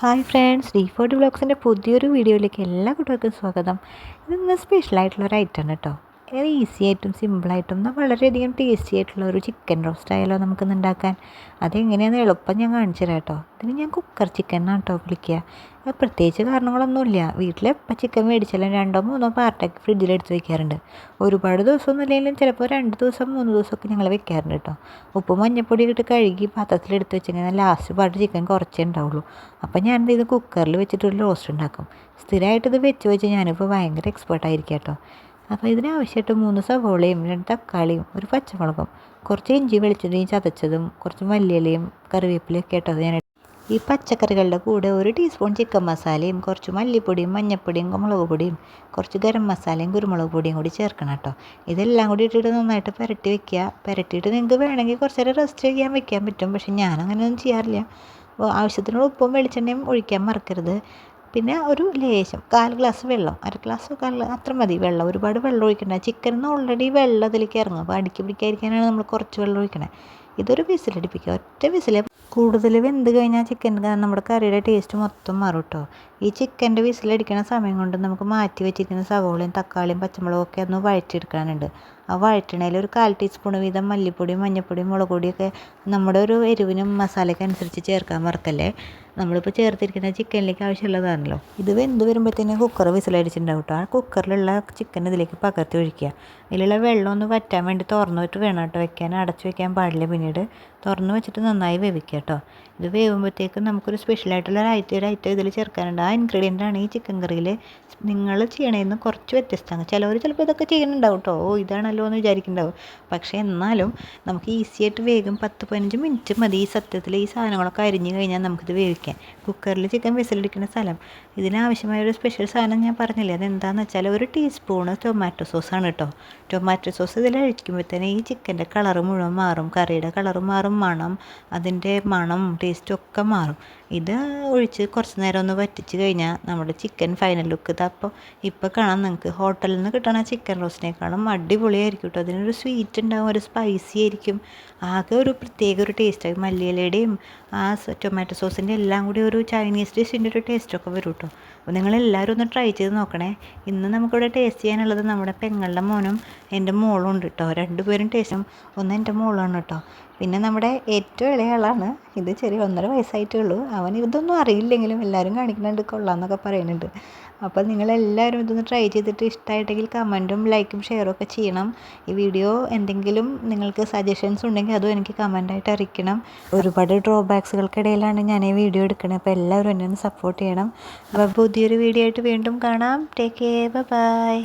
Hi friends, D forty വ്ളോഗ്സിൻ്റെ പുതിയൊരു വീഡിയോയിലേക്ക് എല്ലാ കൂട്ടുകാർക്കും സ്വാഗതം. ഇന്ന് സ്പെഷ്യലായിട്ടുള്ളൊരു ഐറ്റമാണ് കേട്ടോ. ഈസി ആയിട്ടും സിമ്പിളായിട്ടും എന്നാൽ വളരെയധികം ടേസ്റ്റി ആയിട്ടുള്ള ഒരു ചിക്കൻ റോസ്റ്റ് ആയാലോ നമുക്കിന്ന് ഉണ്ടാക്കാൻ. അതെങ്ങനെയാണെന്ന് എളുപ്പം ഞാൻ കാണിച്ചു തരാം കേട്ടോ. ഇതിന് ഞാൻ കുക്കർ ചിക്കനാണ് കേട്ടോ വിളിക്കുക. പ്രത്യേകിച്ച് കാരണങ്ങളൊന്നുമില്ല. വീട്ടിൽ എപ്പോൾ ചിക്കൻ മേടിച്ചാലും 2-3 പാർട്ടാക്കി ഫ്രിഡ്ജിലെടുത്ത് വെക്കാറുണ്ട്. ഒരുപാട് ദിവസമൊന്നും ഇല്ലെങ്കിലും ചിലപ്പോൾ 2 ദിവസം 3 ദിവസമൊക്കെ ഞങ്ങൾ വെക്കാറുണ്ട് കേട്ടോ. ഉപ്പും മഞ്ഞപ്പൊടി ഇട്ട് കഴുകി പാത്രത്തിലെടുത്ത് വെച്ചിങ്ങനെ ലാസ്റ്റ് പാട്ട് ചിക്കൻ കുറച്ചേ ഉണ്ടാവുള്ളൂ. അപ്പോൾ ഞാൻ ഇത് കുക്കറിൽ വെച്ചിട്ടൊരു റോസ്റ്റ് ഉണ്ടാക്കും. സ്ഥിരമായിട്ട് ഇത് വെച്ച് ഞാനിപ്പോൾ ഭയങ്കര എക്സ്പേർട്ടായിരിക്കും കേട്ടോ. അപ്പോൾ ഇതിനാവശ്യമായിട്ട് 3 സവോളയും 2 തക്കാളിയും ഒരു പച്ചമുളകും കുറച്ച് ഇഞ്ചി വെളിച്ചെണ്ണയും ചതച്ചതും കുറച്ച് മല്ലിയിലയും കറിവേപ്പിലയൊക്കെ ഇട്ടത് ഞാൻ. ഈ പച്ചക്കറികളുടെ കൂടെ 1 ടീസ്പൂൺ ചിക്കൻ മസാലയും കുറച്ച് മല്ലിപ്പൊടിയും മഞ്ഞൾപ്പൊടിയും മുളക് പൊടിയും കുറച്ച് ഗരം മസാലയും കുരുമുളക് പൊടിയും കൂടി ചേർക്കണം കേട്ടോ. ഇതെല്ലാം കൂടി ഇട്ടിട്ട് നന്നായിട്ട് പുരട്ടി വെക്കുക. പുരട്ടിയിട്ട് നിങ്ങൾക്ക് വേണമെങ്കിൽ കുറച്ച് നേരം റെസ്റ്റ് ചെയ്യാൻ വെക്കാൻ പറ്റും. പക്ഷേ ഞാനങ്ങനെയൊന്നും ചെയ്യാറില്ല. ആവശ്യത്തിനുള്ള ഉപ്പും വെളിച്ചെണ്ണയും ഒഴിക്കാൻ മറക്കരുത്. പിന്നെ ഒരു ലേശം 1/4 ഗ്ലാസ് വെള്ളം, 1/2 ഗ്ലാസ് അത്ര മതി വെള്ളം. ഒരുപാട് വെള്ളം ഒഴിക്കണ്ട. ചിക്കനിൽ ഓൾറെഡി വെള്ളം അതിലേക്ക് ഇറങ്ങും. അപ്പോൾ അടുക്കി പിടിക്കാതിരിക്കാനാണ് നമ്മൾ കുറച്ച് വെള്ളം ഒഴിക്കണേ. ഇതൊരു വിസിലടിപ്പിക്കുക. ഒറ്റ വിസിൽ. കൂടുതൽ വെന്ത് കഴിഞ്ഞാൽ നമ്മുടെ കറിയുടെ ടേസ്റ്റ് മൊത്തം മാറും കേട്ടോ. ഈ ചിക്കൻ്റെ വിസിലടിക്കുന്ന സമയം കൊണ്ട് നമുക്ക് മാറ്റി വെച്ചിരിക്കുന്ന സവോളയും തക്കാളിയും പച്ചമുളകും ഒക്കെ ഒന്ന് വഴറ്റിയെടുക്കാനുണ്ട്. ആ വഴറ്റണയിൽ ഒരു 1/4 ടീസ്പൂൺ വീതം മല്ലിപ്പൊടിയും മഞ്ഞൾപ്പൊടിയും മുളക് പൊടിയൊക്കെ നമ്മുടെ ഒരു എരിവിനും മസാലയ്ക്ക് അനുസരിച്ച് ചേർക്കാൻ മറക്കല്ലേ. നമ്മളിപ്പോൾ ചേർത്തിരിക്കുന്ന ചിക്കനിലേക്ക് ആവശ്യമുള്ളതാണല്ലോ. ഇത് വെന്ത് വരുമ്പോഴത്തേനും കുക്കർ വിസിലടിച്ചിട്ടുണ്ടാവും കേട്ടോ. ആ കുക്കറിലുള്ള ചിക്കൻ ഇതിലേക്ക് പകർത്തി ഒഴിക്കുക. ഇതിലുള്ള വെള്ളം ഒന്ന് വറ്റാൻ വേണ്ടി തുറന്നു വെച്ചിട്ട് വേണം കേട്ടോ വെക്കാൻ. അടച്ചു വെക്കാൻ പാടില്ല. പിന്നീട് തുറന്നു വെച്ചിട്ട് നന്നായി വേവിക്കുക കേട്ടോ. ഇത് വേവുമ്പോഴത്തേക്കും നമുക്കൊരു സ്പെഷ്യലായിട്ടുള്ള ഒരു ഐറ്റം ഇതിൽ ചേർക്കാനുണ്ട്. ആ ഇൻഗ്രീഡിയൻ്റാണ് ഈ ചിക്കൻ കറിയിൽ നിങ്ങൾ ചെയ്യണതിൽ കുറച്ച് വ്യത്യസ്തമാണ്. ചിലവർ ചിലപ്പോൾ ഇതൊക്കെ ചെയ്യുന്നുണ്ടാവും കേട്ടോ. ഇതാണല്ലോ എന്ന് വിചാരിക്കുന്നുണ്ടാവും. പക്ഷേ എന്നാലും നമുക്ക് ഈസിയായിട്ട് വേഗം 10-15 മിനിറ്റ് മതി. ഈ സത്യത്തിൽ ഈ സാധനങ്ങളൊക്കെ അരിഞ്ഞ് കഴിഞ്ഞാൽ നമുക്കിത് വേവിക്കാൻ. കുക്കറിൽ ചിക്കൻ വിസിലടിക്കുന്ന സ്ഥലം ഇതിനാവശ്യമായൊരു സ്പെഷ്യൽ സാധനം ഞാൻ പറഞ്ഞില്ലേ. അതെന്താണെന്ന് വെച്ചാൽ 1 ടീസ്പൂണ് ടൊമാറ്റോ സോസാണ് കേട്ടോ. ടൊമാറ്റോ സോസ് ഇതിൽ ഒഴിക്കുമ്പോഴത്തേന് ഈ ചിക്കൻ്റെ കളറ് മുഴുവൻ മാറും. കറിയുടെ കളറ് മാറും. അതിൻ്റെ മണം ടേസ്റ്റും ഒക്കെ മാറും. ഇത് ഒഴിച്ച് കുറച്ച് നേരം ഒന്ന് വറ്റിച്ച് കഴിഞ്ഞാൽ നമ്മുടെ ചിക്കൻ ഫൈനൽ ലുക്ക് ഇതപ്പോൾ ഇപ്പോൾ കാണാം. നിങ്ങൾക്ക് ഹോട്ടലിൽ നിന്ന് കിട്ടണ ചിക്കൻ റോസ്റ്റിനേക്കാളും അടിപൊളിയായിരിക്കും കേട്ടോ. അതിനൊരു സ്വീറ്റ് ഉണ്ടാവും, ഒരു സ്പൈസി ആയിരിക്കും. ആകെ ഒരു പ്രത്യേക ഒരു ടേസ്റ്റായി. മല്ലിയിലയുടെയും ആ ടൊമാറ്റോ സോസിൻ്റെ എല്ലാം കൂടി ഒരു ചൈനീസ് ഡിഷിൻ്റെ ഒരു ടേസ്റ്റൊക്കെ വരും കേട്ടോ. അപ്പോൾ നിങ്ങളെല്ലാവരും ഒന്ന് ട്രൈ ചെയ്ത് നോക്കണേ. ഇന്ന് നമുക്കിവിടെ ടേസ്റ്റ് ചെയ്യാനുള്ളത് നമ്മുടെ പെങ്ങളുടെ മോനും എൻ്റെ മോളും ഉണ്ട് കേട്ടോ. 2 പേരും ടേസ്റ്റും. ഒന്ന് എൻ്റെ മോളാണ് കേട്ടോ. പിന്നെ നമ്മുടെ ഏറ്റവും ഇളയ ആളാണ്. ഇത് ചെറിയ 1.5 വയസ്സായിട്ടേ ഉള്ളൂ. അവൻ ഇതൊന്നും അറിയില്ലെങ്കിലും എല്ലാവരും കാണിക്കുന്നുണ്ട് കൊള്ളാമെന്നൊക്കെ പറയുന്നുണ്ട്. അപ്പോൾ നിങ്ങളെല്ലാവരും ഇതൊന്ന് ട്രൈ ചെയ്തിട്ട് ഇഷ്ടമായിട്ടെങ്കിൽ കമൻറ്റും ലൈക്കും ഷെയറും ഒക്കെ ചെയ്യണം. ഈ വീഡിയോ എന്തെങ്കിലും നിങ്ങൾക്ക് സജഷൻസ് ഉണ്ടെങ്കിൽ അതും എനിക്ക് കമൻറ്റായിട്ട് അറിയിക്കണം. ഒരുപാട് ഡ്രോബാക്സുകൾക്കിടയിലാണ് ഞാൻ ഈ വീഡിയോ എടുക്കുന്നത്. അപ്പോൾ എല്ലാവരും എന്നെ ഒന്ന് സപ്പോർട്ട് ചെയ്യണം. അപ്പോൾ പുതിയൊരു വീഡിയോ ആയിട്ട് വീണ്ടും കാണാം. Take care. ബൈ.